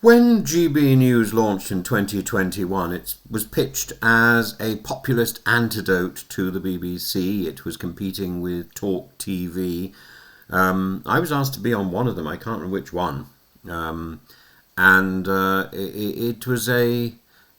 When GB News launched in 2021, it was pitched as a populist antidote to the BBC. It was competing with Talk TV. I was asked to be on one of them. I can't remember which one. It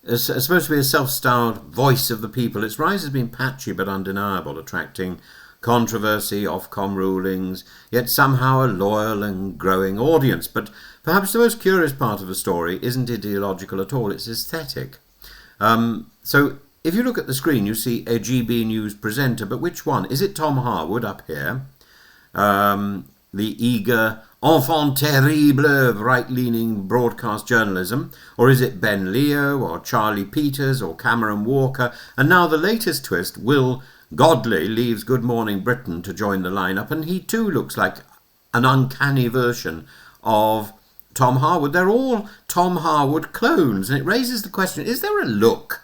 was supposed to be a self-styled voice of the people. Its rise has been patchy but undeniable, attracting controversy, Ofcom rulings, yet somehow a loyal and growing audience. But perhaps the most curious part of the story isn't ideological at all, it's aesthetic. So if you look at the screen, you see a GB News presenter, but which one? Is it Tom Harwood up here? The eager enfant terrible of right-leaning broadcast journalism? Or is it Ben Leo, or Charlie Peters, or Cameron Walker? And now the latest twist, Will Godley leaves Good Morning Britain to join the lineup, and he too looks like an uncanny version of Tom Harwood. They're all Tom Harwood clones, and it raises the question, is there a look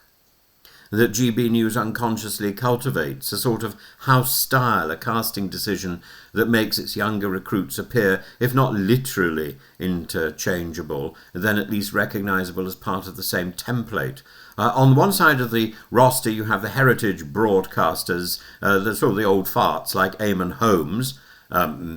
that GB News unconsciously cultivates, a sort of house style, a casting decision that makes its younger recruits appear, if not literally interchangeable, then at least recognisable as part of the same template? On one side of the roster you have the heritage broadcasters, the sort of the old farts like Eamon Holmes,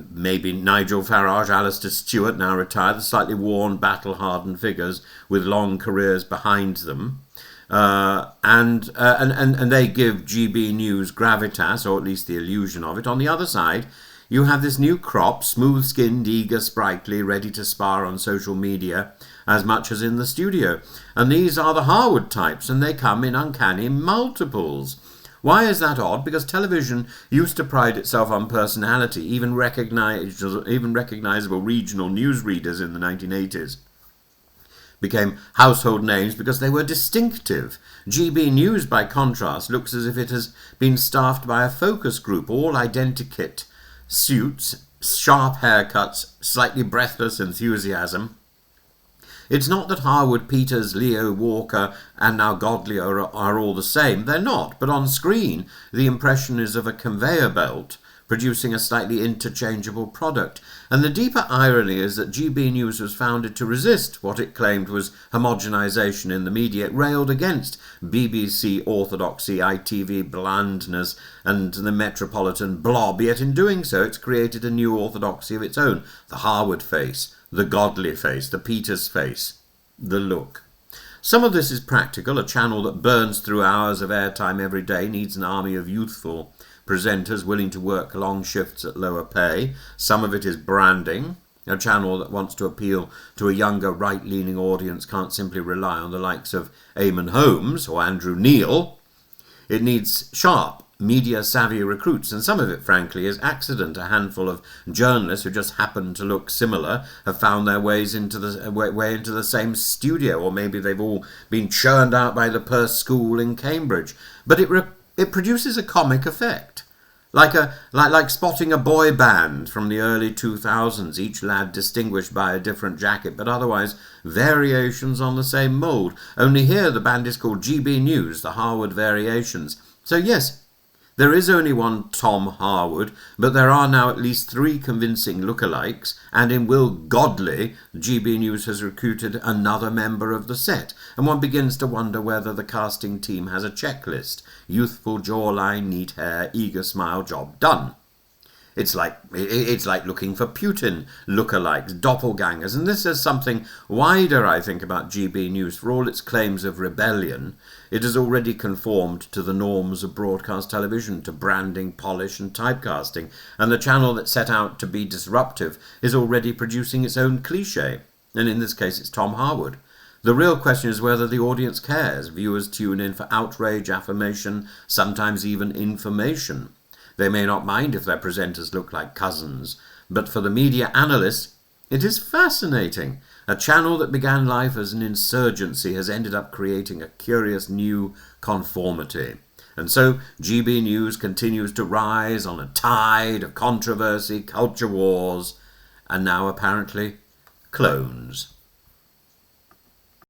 maybe Nigel Farage, Alistair Stewart, now retired, the slightly worn, battle-hardened figures with long careers behind them. And they give GB News gravitas, or at least the illusion of it. On the other side, you have this new crop, smooth-skinned, eager, sprightly, ready to spar on social media as much as in the studio. And these are the Harwood types, and they come in uncanny multiples. Why is that odd? Because television used to pride itself on personality, even recognizable regional newsreaders in the 1980s. Became household names because they were distinctive. GB News, by contrast, looks as if it has been staffed by a focus group, all identikit suits, sharp haircuts, slightly breathless enthusiasm. It's not that Harwood, Peters, Leo, Walker, and now Godley are all the same. They're not, but on screen the impression is of a conveyor belt producing a slightly interchangeable product. And the deeper irony is that GB News was founded to resist what it claimed was homogenisation in the media. It railed against BBC orthodoxy, ITV blandness, and the metropolitan blob, yet in doing so it's created a new orthodoxy of its own. The Harwood face, the Godley face, the Peters face, the look. Some of this is practical. A channel that burns through hours of airtime every day needs an army of youthful presenters willing to work long shifts at lower pay. Some of it is branding. A channel that wants to appeal to a younger right-leaning audience can't simply rely on the likes of Eamon Holmes or Andrew Neil. It needs sharp, media-savvy recruits, and some of it, frankly, is accident. A handful of journalists who just happen to look similar have found their way into the same studio, or maybe they've all been churned out by the Perse School in Cambridge. But it produces a comic effect, like spotting a boy band from the early 2000s, each lad distinguished by a different jacket, but otherwise variations on the same mould. Only here the band is called GB News, the Harwood Variations. So yes, there is only one Tom Harwood, but there are now at least 3 convincing lookalikes, and in Will Godley, GB News has recruited another member of the set, and one begins to wonder whether the casting team has a checklist. Youthful jawline, neat hair, eager smile, job done. It's like looking for Putin lookalikes, doppelgangers, and this is something wider, I think, about GB News. For all its claims of rebellion, it has already conformed to the norms of broadcast television, to branding, polish and typecasting, and the channel that set out to be disruptive is already producing its own cliché, and in this case it's Tom Harwood. The real question is whether the audience cares. Viewers tune in for outrage, affirmation, sometimes even information. They may not mind if their presenters look like cousins, but for the media analyst, it is fascinating. A channel that began life as an insurgency has ended up creating a curious new conformity. And so GB News continues to rise on a tide of controversy, culture wars, and now apparently clones.